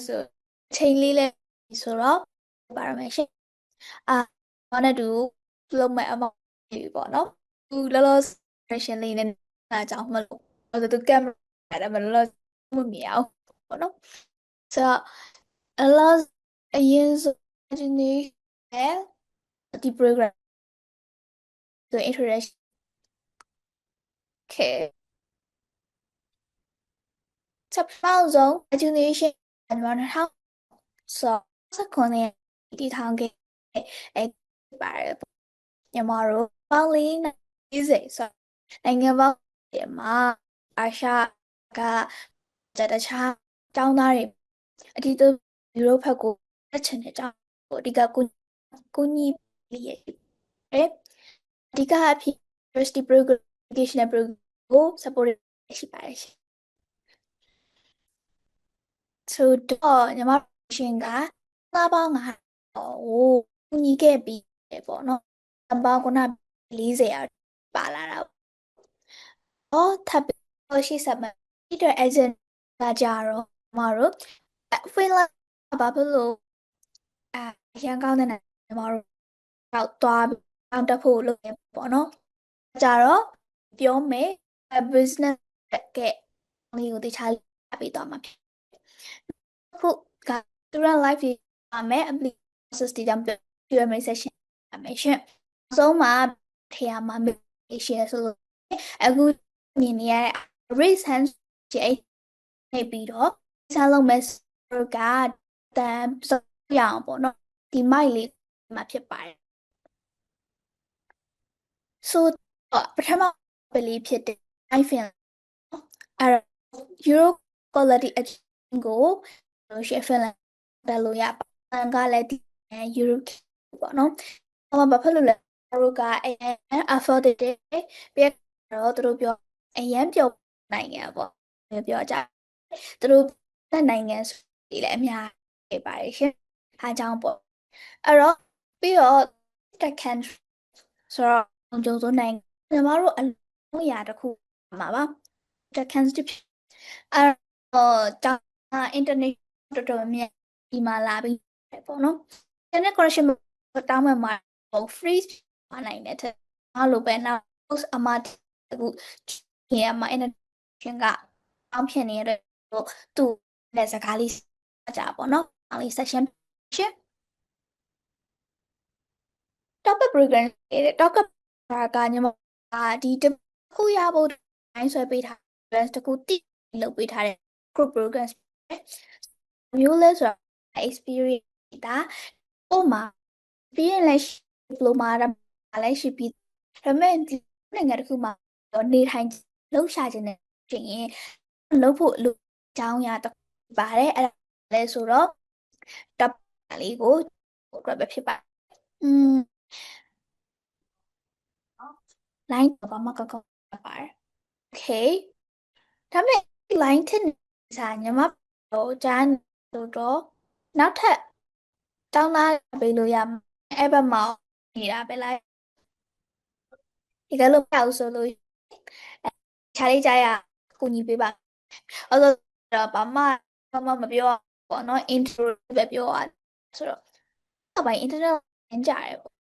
ဆိုချိန်လေးလဲဆိုတော့ပါရမယ်ရှင်ဘာနဲ့တူလုံးမဲ့အမောက်လေးပေါ့နော်သူလောလော session လေးနဲ့နားကြောင်မလို့သူကင်မရာနဲ့မလောမမြင်အောင်ပေါ့နော်ဆိုတော့အလောအရင်ဆိုဒီနေ့ဒီ program ဆို introduction ခဲ့ချက်ပေါင်းဆုံး imagination အမှန်တော့ဆို19ဒီထောင်ခဲ့အဲပါတယ်မြန်မာတို့ပေါင်း40ဆိုနိုင်ငံပေါင်းမှာအာရှကတခြားကျောင်းသားတွေအထူးသဖြင့်ယူရိုဘက်ကိုတက်ချင်တဲ့ကျောင်းကိုအဓိကကိုညီလေးရဲ့အဓိကအဖြစ် university program educational program ကို support ရှိပါတယ်ရှင်ဆိုတော့ညီမရှင်ကသားပေါင်း9ကိုကူညီခဲ့ပြီးပေါ့နော်အပေါင်းက40ရာပါလာတာထပ်ပြီးရှိစမှာဒီတော့ agent ကကြတော့မတို့ဖင်လန်ဘာဖြစ်လို့ရန်ကောင်းတဲ့နိုင်ငံကျမတို့တော့သွားပြီးအောင်တက်ဖို့လုပ်နေပေါ့နော်ကြတော့ပြောမယ် business ကလေးကိုတခြားပေးသွားမှာဖြစ်ခုကသူရ live ရေးပါမယ် application system ပြောမယ် session ပါမယ်ရှင်ဆုံးမှာထည့်ရမှာ share ဆိုလို့အခုမြင်နေရတဲ့ raise hand ကြီးနေပြီးတော့စားလုံး message ကတန်စရအောင်ပေါ့နော်ဒီ mic လေးမှာဖြစ်ပါတယ်ဆိုတော့ပထမပလေးဖြစ်တဲ့ iPhone အဲ့ Euro quality အချင်းကိုလို့ရှယ်ဖင်လန်တက်လို့ရပါကလည်းဒီ Euro ပေါ့နော်ဘာဖြစ်လို့လဲတို့ကအရင် affordable ပြတော့သူတို့ပြောအရင်ပြောနိုင်ငံပေါ့ပြောကြသူတို့တဲ့နိုင်ငံတွေလည်းအများကြီးပါတယ်ရှင်အားကြောင့်ပေါ့အဲ့တော့ပြီးတော့ second ဆိုတော့ကြုံစိုးနိုင်ညီမတို့အလုံးရာတစ်ခုမှာပါ second အဲ့တော့တောင်း internet တော်တော်များဒီမှာလာပြီးပေါ့နော် internet connection တောင်းမှမှာ free ပါနိုင်တဲ့ထက်အားလို့ပဲနောက် post အမအခုဒီမှာ internet ကအောင်းဖြစ်နေတဲ့သူ့နဲ့စကားလေးကြပါတော့အောင်လေး section ရှင် topic program topic ကညီမဒီတစ်ခုရဖို့တိုင်းဆွဲပေးထား တခုတိလုပ်ပေးထားတဲ့ group program မျိုးလဲဆိုတော့ experience ဒါပုံမှာပြီးရင်လည်း diploma လည်းရှိပြီးဒါပေမဲ့ဒီနိုင်ငံတစ်ခုမှာနေထိုင်လှုပ်ရှားခြင်းနဲ့ရှင်ရင်လုပ်ဖို့လူအကြောင်းအရာတစ်ခုပါတယ်အဲ့ဒါလည်းဆိုတော့ top လေးကိုအတွက်ပဲဖြစ်ပါline ဘာမှကောက်ပါတယ် okay ဒါပေမဲ့ line ထက်စာညီမတို့ကြားတော့နောက်ထပ်တောင်းသားပေးလို့ရအဲ့ဘက်မှာနေတာပဲလားဒီကလို့မရဘူးဆိုလို့ခြားလေးကြားရကူညီပေးပါအဲ့တော့ဘာမှမပြောပေါ့နော် intro ပဲပြောရဆိုတော့အပိုင်း internet ရမ်းကြတယ်ပေါ့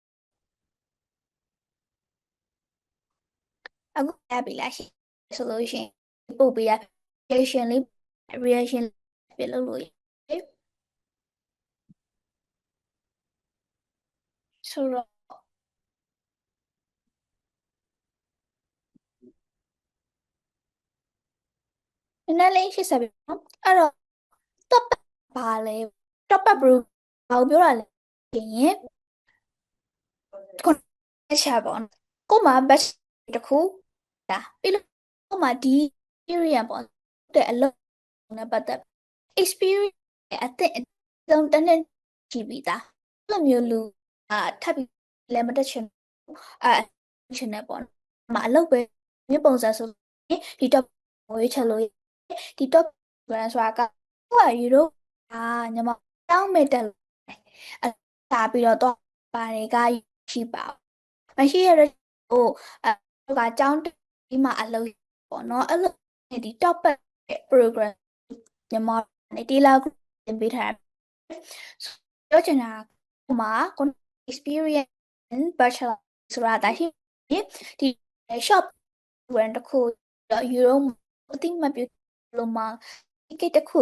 အခုရပြီလားရှိဆိုလို့ရှိရင်ပို့ပေးရ reaction လေး reaction ပြလုပ်လို့ရတယ်ဆိုတော့နည်းနည်းလေးရှင်းဆက်ပြီနော်အဲ့တော့ top ဘာလဲ top up bro ဘာကိုပြောတာလဲရင်ခုနချက်ပေါ့ကိုမှ batch တစ်ခုဒါပြီးလို့ကိုမှဒီ experience ပေါ့တဲ့အလုပ်နဲ့ပတ်သက် experience အသစ်အဆုံးတစ်နှစ်ရှိပြီသားအဲ့လိုမျိုးလူထပ်ပြီးလည်းမတက်ချင်ချင်တယ်ပေါ့မအလုပ်ပဲမြေပုံစံဆိုရင်ဒီ top ကိုရွေးချယ်လို့ဒီ top brand ဆိုတာကဟိုယူရိုညီမတောင်းမဲ့တက်အစာပြီးတော့ပါတွေကရှိပါမရှိရတဲ့ဟိုကကျောင်းဒီမှာအလုပ်ပေါ့နော်အဲ့လိုဒီ top program ညီမ နဲ့တီလာ group တင်ပေးထားတယ်ပြောချင်တာကမှာကို experience bachelor ဆိုတာဒါရှိဒီ shop brand တစ်ခုယူရိုအသိမပြုလို့မှာကိတ်တစ်ခု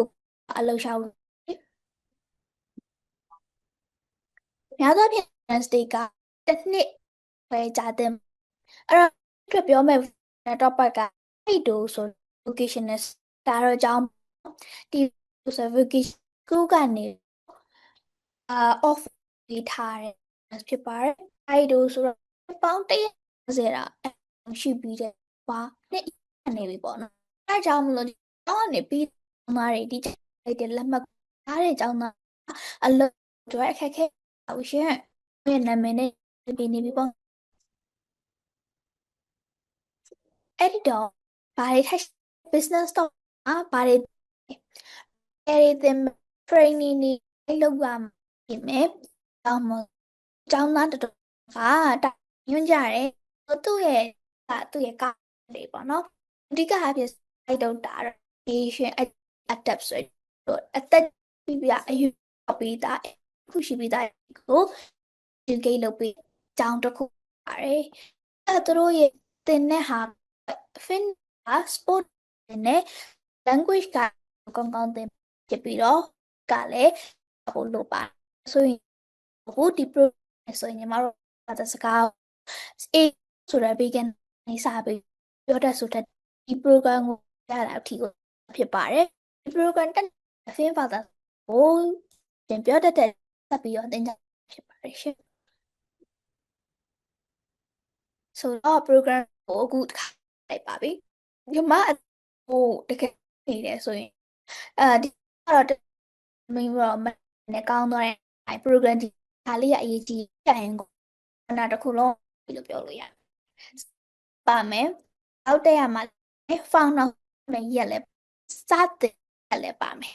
အလုပ်ရှောက်များသောဖြင့် state ကတစ်နှစ်ပဲကြာတဲ့အဲ့တော့အတွက်ပြောမယ် topic ကအဲ့ဒိုဆို vocational ဒါတော့အကြောင်းဒီ vocation school ကနေ off ပေးထားတယ်ဖြစ်ပါတယ်အဲ့ဒိုဆိုတော့ပေါင်း150တာရှိပြီးတဲ့ပါနှစ်နေပြီပေါ့နော်အဲ့ကြောင့်မလို့တောင်းကနေပြီးမားတွေဒီလိုက်တဲ့လက်မှတ်ထားတဲ့ကြောင်းသားအလုပ်တွေအခက်ခဲဟုတ်ရှင်ရဲ့နာမည်နဲ့ပြင်နေပြီပေါ့အဲ့ဒီတော့ဘာတွေထက် business တော့ဘာတွေအဲ့ဒီ training တွေလုပ်ရမယ်တောင်းမကျောင်းသားတော်တော်ကညွှန်ကြတယ်သူ့ရဲ့ကတွေပေါ့နော်အဓိကအားဖြင့်အဲ့တော့ဒါ education adapt ဆိုတော့အသက်ပြအယူပေးတာခုရှိပြီးသားကို educate လုပ်ပြီးကျောင်းတစ်ခုပါတယ်အဲ့သူတို့ရဲ့သင်တဲ့ဟာ fin sport နဲ့ language ကကောင်းကောင်းသင်ဖြစ်ပြီးတော့ကလည်းဟိုလိုပါဆိုရင်အခုဒီ program ဆိုရင်ညီမတို့ဘာသာစကား A ဆိုတဲ့ vegan နေစာပြီးပြောတတ်ဆိုတတ်ဒီ program ကိုရတာအထီကိုဖြစ်ပါတယ်ဒီ program တက် fin ဘာသာကိုသင်ပြောတတ်တဲ့ဆက်ပြီးတော့သင်ကြဖြစ်ပါတယ်ရှင်ဆိုတော့ program ကိုအခုတစ်ခါလိုက်ပါပြီညီမဟိုတကယ်နေတယ်ဆိုရင်ဒီကတော့မင်းတော့မနဲ့ကောင်းသွားတဲ့ program ဒီခါလေးရအရေးကြီးတိုင်ကိုနာတစ်ခုလုံးလို့ပြောလို့ရတယ်ပါမယ်အောက်တက်ရမှာဖောင်းတော့မယ်ရက်လဲစတဲ့ရက်လဲပါမယ်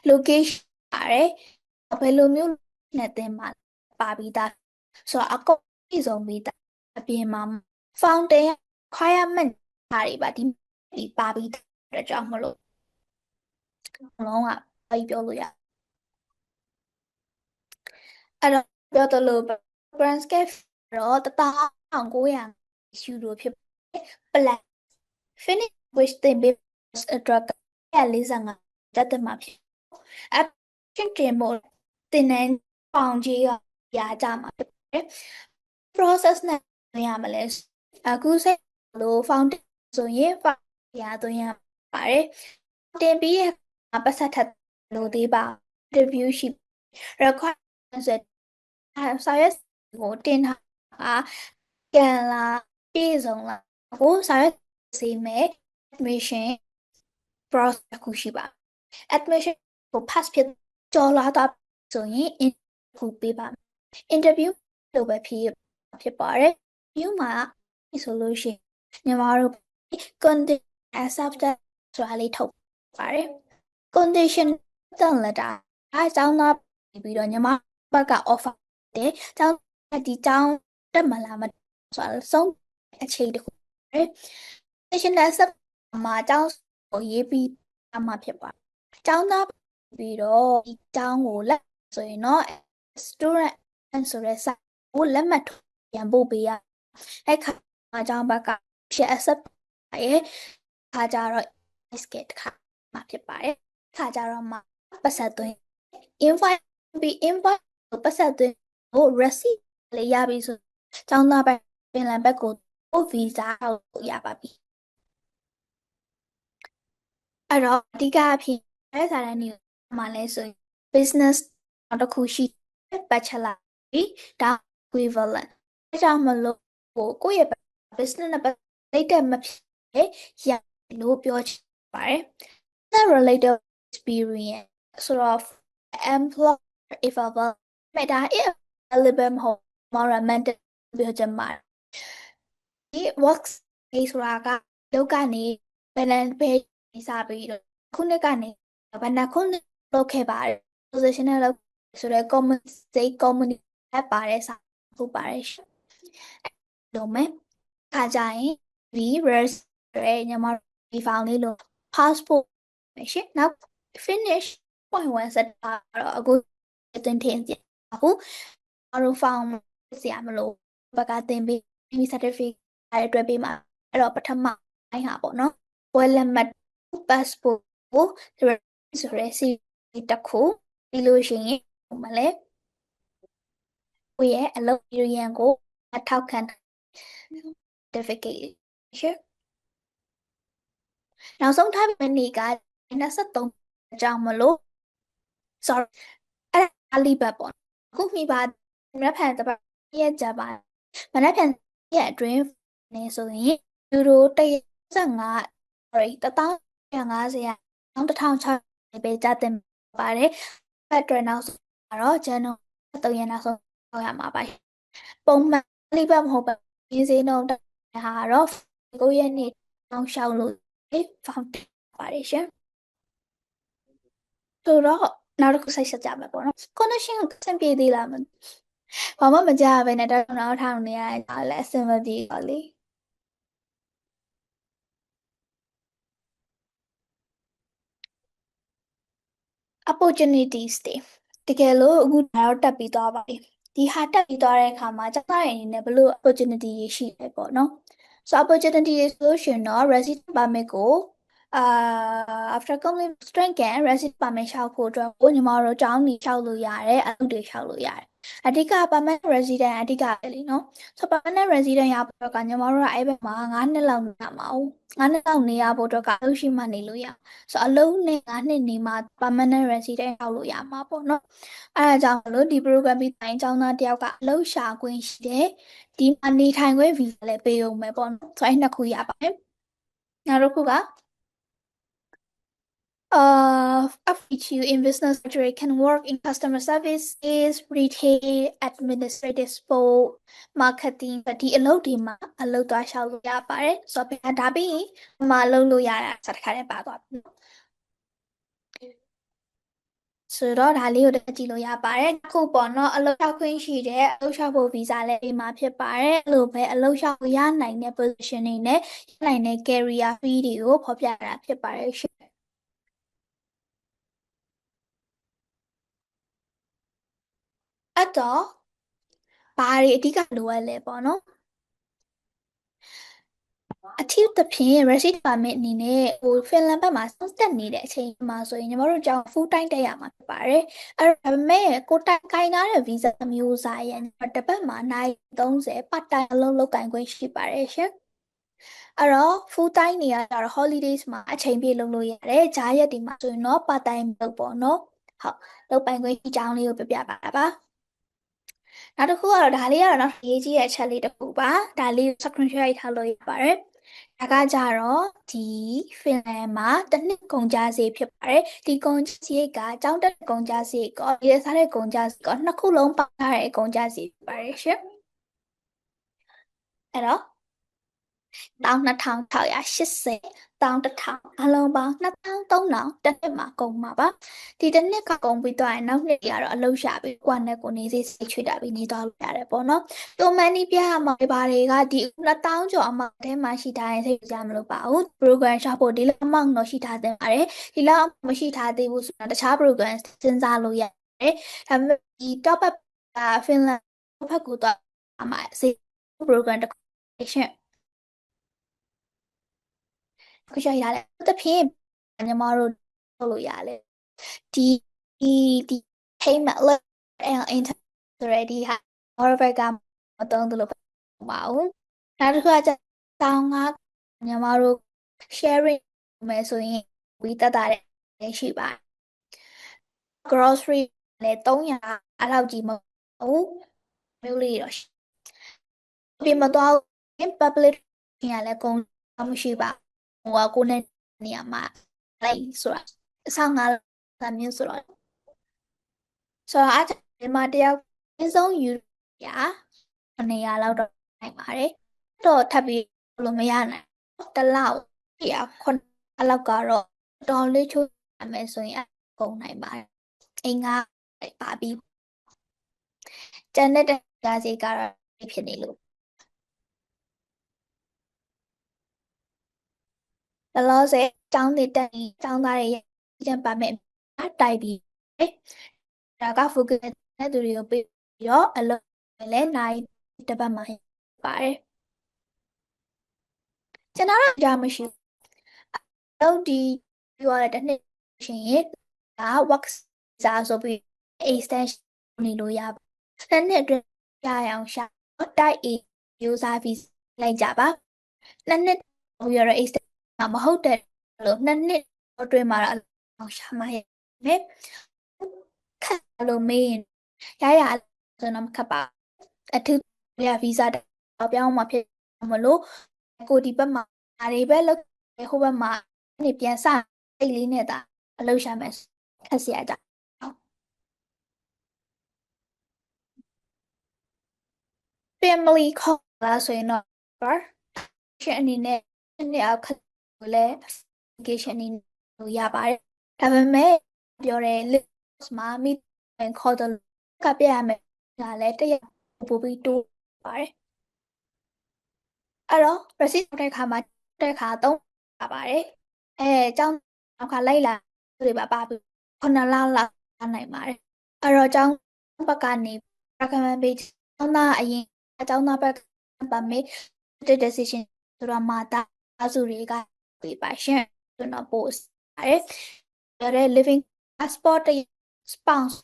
location ပါတယ်ဘယ်လိုမျိုးနဲ့တင်မှာပါပြီးသားဆိုတော့အကုန်ပြည့်စုံပြီးသားအပြင်မှာ fountain requirement ဟာတွေပါဒီပါပြီးတဲ့ကြောင့်မလို့လုံးဝပြောလို့ရအဲ့တော့ပြောသလို Brandscape တော့1900ယူရိုဖြစ်Plus finish which သင်ပေးအတွက်145တက်တယ်မှာဖြစ် action တင်ဖို့သင်တန်းပေါင်ကြီးရကြမှာဖြစ်တယ် process နဲ့ရမလဲအခုစိတ်လို့ fountain ဆိုရင်ရသွင်းရပါတယ်တင်ပြီးရပတ်ဆက်ထပ်လို့သေးပါ review ရှိ requirement စာရွက်ကိုတင်ထားကန်လာပြည့်စုံလာကိုစာရွက်စီမဲ့ admission process ခုရှိပါ admission ကို pass ဖြစ်ကျော်လာတာဆိုရင် interview ပေးပါ interview လို့ပဲဖြစ်ပါတယ် interview မှာဆိုလို့ရှိရင်ညီမတို့ condition accepted ဆိုတာလေးထုတ်ပါတယ် condition တန်လက်တာအဲအကြောင်းသားပြီးတော့ညီမဘက်က offer တယ်ကျောင်းဒီကျောင်းတက်မလားမဆိုတာဆုံးအချိန်တခုပဲ national sub မှာကျောင်းကိုရေးပြီးအမှဖြစ်ပါကျောင်းသားပြီးတော့ဒီကျောင်းကိုလက်ဆိုရင်တော့ student ဆိုတဲ့စာကိုလက်မှတ်ပြန်ပို့ပေးရအဲ့ခါကျောင်းဘက်ကဖြစ် accept ရဲ့ခါကြတော့ skate ခါမှာဖြစ်ပါတယ်ခါကြတော့မှပတ်ဆက်သွင်း invite ပြီး invite ကိုပတ်ဆက်သွင်းကို receipt လေးရပြီဆိုကျောင်းသားပဲပင်လယ်ဘက်ကို visa ကိုရပါပြီအဲ့တော့အဓိကအဖြစ်အဲ့စာတန်းတွေမှာလဲဆိုရင် business တစ်ခုရှိ bachelor ဒါ equivalent အဲ့ကြောင့်မလို့ကိုယ့်ရဲ့ business နဲ့ related မဖြစ်ရလို့ပြောချင်ပါတယ် related experience ဆိုတော့ employer if available ဒါ if available မဟုတ် more romantic ပြောချင်ပါတယ်ဒီ works ဆိုတာကလောက်ကနေဘယ်နဲ့ပဲစားပြီးတော့ခုနှစ်ကနေဘယ်နှခုနှစ်လုပ်ခဲ့ပါတယ် positional လောက်ဆိုတော့ community ပါတယ်စာဟုတ်ပါတယ်လို့မယ်ခါကြရင်ဒီ res ရဲ့ညီမဒီ file လေးလို့ passport ပဲရှင်နောက် finish 0.1စက်တော့အခုတင်ထင်ကြဘူးအားလုံး form ဆရာမလို့ဘက်ကတင်ပေး certificate အဲ့အတွက်ပေးမှာအဲ့တော့ပထမပိုင်းဟာပေါ့နော်ပွဲလက်မှတ် passport ကိုဆိုရဲစီတစ်ခုပြီးလို့ရှိရင်ဟိုမှာလဲကိုယ့်ရဲ့အလုပ်ရန်ကိုအထောက်ခံ certificate ရှင်းနောက်ဆုံးထားမယ့်နေ့က23အကြောင်းမလို့ sorry အဲ့ဒါလီဘတ်ပေါ့အခုမိပါမနက်ဖြန်တပတ်ရဲ့ကြပါမနက်ဖြန်ရဲ့အတွင်းနေဆိုရင်ယူရို135 sorry 1050ရအောင်1600ပဲကြတင်ပါတယ်ဘတ်အတွက်နောက်ဆုံးတော့ဇန်နဝါရီ3ရက်နောက်ဆုံးရောက်ရမှာပါပုံမှန်လီဘတ်မဟုတ်ပါဘူးရင်းစင်းတော့ဟာတော့9ရက်နေ့တောင်းလျှောက်လို့ဖောင်းပါတယ်ရှင်ဆိုတော့နောက်တစ်ခုဆက်ဆက်ကြမယ်ပေါ့နော် connection ကိုအဆင်ပြေသေးလားဘာမှမကြားရဘဲနဲ့တော့နောက်ထောင်နေရတယ်ဒါလည်းအဆင်မပြေပါလေ opportunities တွေတကယ်လို့အခုတော့တက်ပြီးသွားပါပြီဒီဟာတက်ပြီးသွားတဲ့အခါမှာကျောင်းသားတွေအနေနဲ့ဘယ်လို opportunity တွေရှိလဲပေါ့နော် so opportunity တွေဆိုလို့ရှိရင်တော့ resident permit ကိုအာ after complete strength and resident permit လျှောက်ဖို့အတွက်ကိုညီမတို့ကျောင်းနေလျှောက်လို့ရတယ်အလုပ်တွေလျှောက်လို့ရတယ်အဓိက permanent resident အဓိကပဲလीနော် so permanent resident ရဖို့ကညီမတို့ကအဲ့ဘက်မှာ9နှစ်လောက်နေရမှာ哦9နှစ်လောက်နေရဖို့အတွက်ကအလုပ်ရှိမှနေလို့ရဆိုအလုံးနဲ့9နှစ်နေမှ permanent resident ရောက်လို့ရမှာပေါ့နော်အဲဒါကြောင့်မလို့ဒီ program ပြီးတိုင်းကျောင်းသားတယောက်ကအလုပ်ရှာခွင့်ရှိတယ်ဒီမှာနေထိုင်ခွင့် visa လည်းပေးအောင်မယ်ပေါ့နော်ဆိုအဲ့နှစ်ခုရပါတယ်နောက်တစ်ခုကFEQ in business sector can work in customer services, retail, administrative support, marketing ဒီအလုပ်တွေမှာအလုပ်သွားလျှောက်လို့ရပါတယ်ဆိုတော့ဒါပြီးရင်မလုပ်လို့ရတာစတစ်ခါတည်းပါသွားပြီဆိုတော့ဒါလေးကိုတက်ကြည့်လို့ရပါတယ်အခုပေါ့နော်အလုပ်လျှောက်ခွင့်ရှိတယ်အလုပ်လျှောက်ဖို့ဗီဇာလည်းပေးမှာဖြစ်ပါတယ်အဲ့လိုပဲအလုပ်လျှောက်ရနိုင်တဲ့ position တွေနဲ့ရနိုင်တဲ့ career fee တွေကိုဖော်ပြတာဖြစ်ပါတယ်ရှင်အဲ့တော့ဘာတွေအဓိကလိုအပ်လဲပေါ့နော်အထူးသဖြင့် resident permit အနေနဲ့ဟိုဖင်လန်ဘက်မှာစောင့်တက်နေတဲ့အချိန်မှာဆိုရင်ညီမတို့ကျောင်း full time တက်ရမှာဖြစ်ပါတယ်အဲ့ဒါပေမဲ့ကိုတိုင်ကိုင်ထားတဲ့ visa မျိုးစားရဲ့တစ်ပတ်မှာနိုင်30 part time အလုပ်လုပ်ကိုင်ခွင့်ရှိပါတယ်ရှင်အဲ့တော့ full time နေရတော့ holidays မှာအချိန်ပြည့်လုပ်လို့ရတယ်ဂျားရက်ဒီမှာဆိုရင်တော့ part time လုပ်ပေါ့နော်ဟုတ်လုပ်ပိုင်ခွင့်အကြောင်းလေးကိုပြပြပါပါနောက်တစ်ခုကတော့ဒါလေးကတော့နောက်ရေးကြီးတဲ့အချက်လေးတစ်ခုပါဒါလေး screenshot ရိုက်ထားလို့ရပါတယ်ဒါကကြတော့ဒီဖင်လန်မှာတစ်နှစ်ကုန်ကျစရိတ်ဖြစ်ပါတယ်ဒီကုန်ကျစရိတ်ကကျောင်းတက်ကုန်ကျစရိတ်ကောဒီစားတဲ့ကုန်ကျစရိတ်ကောနှစ်ခုလုံးပေါင်းထားတဲ့ကုန်ကျစရိတ်ဖြစ်ပါတယ်ရှင်အဲ့တော့12680 11000အလုံးပေါင်း2300တစ်နှစ်မှာကုန်မှာပါဒီတစ်နှစ်ကကုန်ပြီးတော့နောက်နှစ်ကျတော့အလုပ်ရှာပြီးကိုယ့်နဲ့ကိုယ်နေစိတ်ချွေတာပြီးနေသွားလို့ရတယ်ပေါ့နော်တိုမန်နီပြရမှာဘာတွေကဒီ2000ကျော်အမောက်ထဲမှာရှိထားရင်စိတ်ကြမလို့ပါဘူး program ရှာဖို့ဒီလောက်အမောက်တော့ရှိထားတဲ့ပါတယ်ဒီလောက်မရှိထားသေးဘူးဆိုတော့တခြား program စဉ်းစားလို့ရတယ်ဒါပေမဲ့ဒီ top up က Finland ဘက်ကိုတော့အမှစေ program တစ်ခုရှင်းခုရှိရတယ်တဖြင့်ညီမတို့လုပ်လို့ရတယ်ဒီဒီ payment လို့ internet ဆိုရယ်ဒီဟာ moreover ကမတုံးသလိုပါဘူးနောက်တစ်ခုကတောင်းကညီမတို့ sharing မယ်ဆိုရင်ဝီတက်တာလည်းရှိပါ grocery လည်း300အဲ့လောက်ကြီးမဟုတ်မျိုးလေးတော့ပြင်မသွားဘူး public ကလည်းကုန်မရှိပါဟိုကကိုနဲ့နေရာမှာလိုက်ဆိုတာ15လမျိုးဆိုတော့အဲ့ဒီမှာတယောက်အင်းဆုံးယူရ900လောက်တော့နိုင်ပါတယ်တော့ထပ်ပြီးလို့မရနိုင်တစ်လောက်ရခုအလောက်ကတော့တော်လေးချိုးရမယ်ဆိုရင်အကုန်နိုင်ပါတယ်အင်္ဂါပါပြီးကျန်တဲ့တရားစီကတော့ဖြစ်နေလို့လောလောဆယ်ကျောင်းတွေတက်ပြီးကျောင်းသားတွေရဲ့ကျန်ပါမယ် တိုက်ပြီးဒါက focus တဲ့သူတွေကိုပြီးတော့အလုပ်လည်းနိုင်တစ်ပတ်မှာပါတယ်ကျွန်တော်တို့ကြာမရှိတော့ဒီပြောရတဲ့တစ်နှစ်ရှင်ရင်ဒါ work စာဆိုပြီး extension နေလို့ရပါတစ်နှစ်အတွင်းရအောင်ရှာတိုက် A မျိုးစားပြီးလိုက်ကြပါနှစ်နှစ်ပြီးတော့ extension မဟုတ်တဲ့လို့နှစ်နှစ်အတွင်းမှာတော့ရှာမှာရဲ့မယ်ခက်လို့မေးရင်ရဆိုတော့မခက်ပါအထူးရဗီဇာပြောင်းမှာဖြစ်မလို့ကိုဒီဘက်မှာဒါတွေပဲလောက်ဟိုဘက်မှာနေပြန်စအိတ်လေးနဲ့တာအလုပ်ရှာမယ်ခက်စရာကြfamily call လားဆိုရင်တော့ရှင်အနေနဲ့နေ့အောက်ခက်ကိုလည်း application အနေနဲ့လို့ရပါတယ်ဒါပေမဲ့ပြောတဲ့ list မှာမိခေါ်တော့ကပြရမယ်ဒါလည်းတရက်ပို့ပြီးတိုးပါတယ်အဲ့တော့ receipt တဲ့ခါမှာတဲ့ခါသုံးပါပါတယ်အကြောင်းနောက်ခါလိုက်လာတွေပါပြီး9လလောက်နိုင်ပါတယ်အဲ့တော့အကြောင်းဘက်ကနေ recommend page အကြောင်းသားအရင်အကြောင်းသားဘက်ပါမေး decision ဆိုတော့မာတာအစုတွေကပြပါရှင်ဆိုတော့ post ပါတယ်ရတဲ့ living passport တ spouse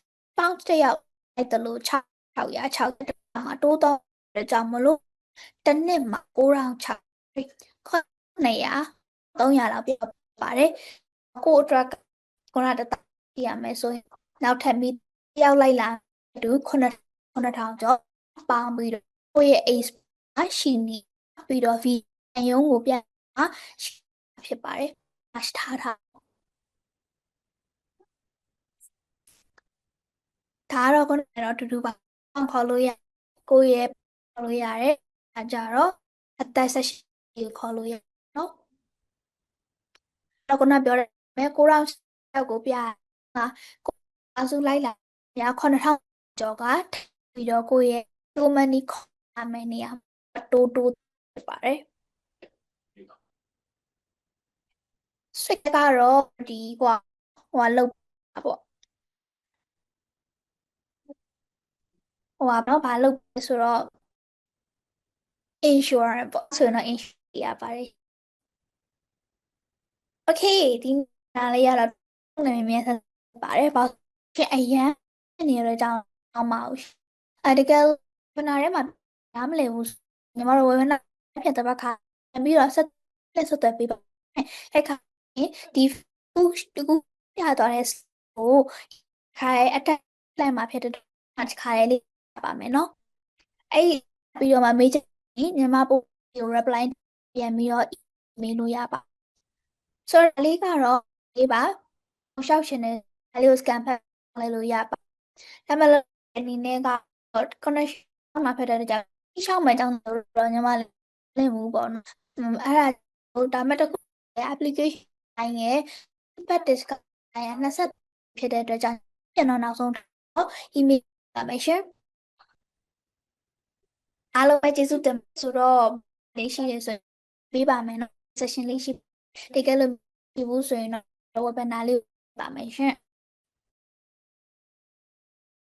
တယောက်အဲ့တလို့600မှာတိုးတော့အကြောင်းမလို့တစ်နှစ်မှာ9,600ခွန်900 300လောက်ပြပါတယ်ကိုအတွက်ခုနတတရမယ်ဆိုရင်နောက်ထပ်မိတယောက်လိုက်လာတူ9,000ကျော်ပေါင်းပြီးတော့ကိုယ့်ရဲ့ age ရှိနေပြီးတော့ V ရုံးကိုပြန်ဖြစ်ပါတယ်ထားဒါကတော့ခုနကတော့တူတူပါခေါ်လို့ရကိုယ့်ရဲ့ခေါ်လို့ရတယ်အဲကြတော့အသက်18ခေါ်လို့ရနော်တော့ခုနပြောတယ်မဲ9,000ယောက်ကိုပြဟာကိုအစုလိုက်လာရ9,000ကျော်ကပြီးတော့ကိုယ့်ရဲ့ so many ခေါ်ရမယ်နေရာတိုးဖြစ်ပါတယ်ဆွေကတော့ဒီဟိုလောက်ပေါ့နော်ဘာလုပ်ဆိုတော့ insurance ပေါ့ဆိုတော့ insurance ရပါတယ် okay ဒီနားလေးရတော့နာမည်များဆက်ပါတယ်ဘာဖြစ်အရန်နေရတဲ့အကြောင်းအောင်မအောင်တကယ်ဝနာထဲမှာနားမလည်ဘူးညီမတို့ဝနာဖြစ်တဲ့ဘက်ခါပြီးတော့ဆက်သွယ်ပေးပါအဲ့ခါဒီတကူပြသွားတဲ့ကိုခိုင်အတက်လိုက်မှာဖြစ်တဲ့ခါလေးပါမယ်နော်အဲ့ပြီးတော့မှမေးချင်ညီမပို့ reply ပြန်ပြီးတော့မေးလို့ရပါဆိုတော့လေးကတော့လေးပါရှောက်ရှင်တဲ့လေးကို scan ဖတ်လိုက်လို့ရပါဒါမှလည်းအနေနဲ့က connection မှာဖတ်တဲ့ကြောင့်ရှောက်မယ်ကြောင့်တော့ညီမလည်းမူပေါ့နော်အဲ့ဒါမဲ့တခု application တိုင်းရဲ့ feedback discuss တိုင်းရဲ့20ဖြစ်တဲ့အတွက်ကြောင့်ကျွန်တော်နောက်ဆုံးတော့ email ပါမယ်ရှင်အားလုံးပဲကျေးဇူးတင်ဆိုတော့လေးရှိရဆိုပေးပါမယ်နော် session လေးရှိတကယ်လို့ပြဘူးဆိုရင်တော့ webinar လေးပါမယ်ရှင်